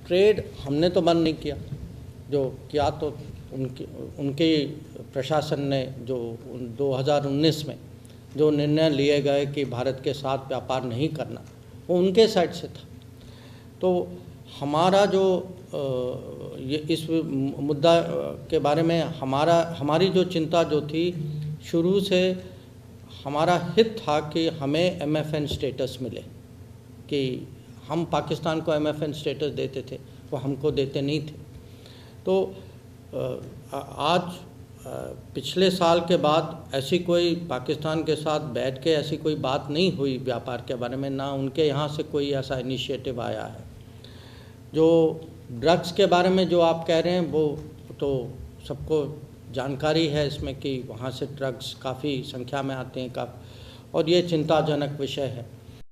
Trade हमने तो बंद नहीं किया, जो किया तो उनके प्रशासन ने जो 2019 में जो निर्णय लिए गए कि भारत के साथ व्यापार नहीं करना, वो उनके साइड से था। तो हमारा जो ये इस मुद्दा के बारे में हमारी जो चिंता जो थी, शुरू से हमारा हित था कि हमें MFN स्टेटस मिले, कि हम पाकिस्तान को MFN स्टेटस देते थे, वो हमको देते नहीं थे। तो आज पिछले साल के बाद ऐसी कोई पाकिस्तान के साथ बैठ के ऐसी कोई बात नहीं हुई व्यापार के बारे में, ना उनके यहाँ से कोई ऐसा इनिशिएटिव आया है। जो ड्रग्स के बारे में जो आप कह रहे हैं, वो तो सबको जानकारी है इसमें कि वहाँ से ड्रग्स काफ़ी संख्या में आते हैं और ये चिंताजनक विषय है।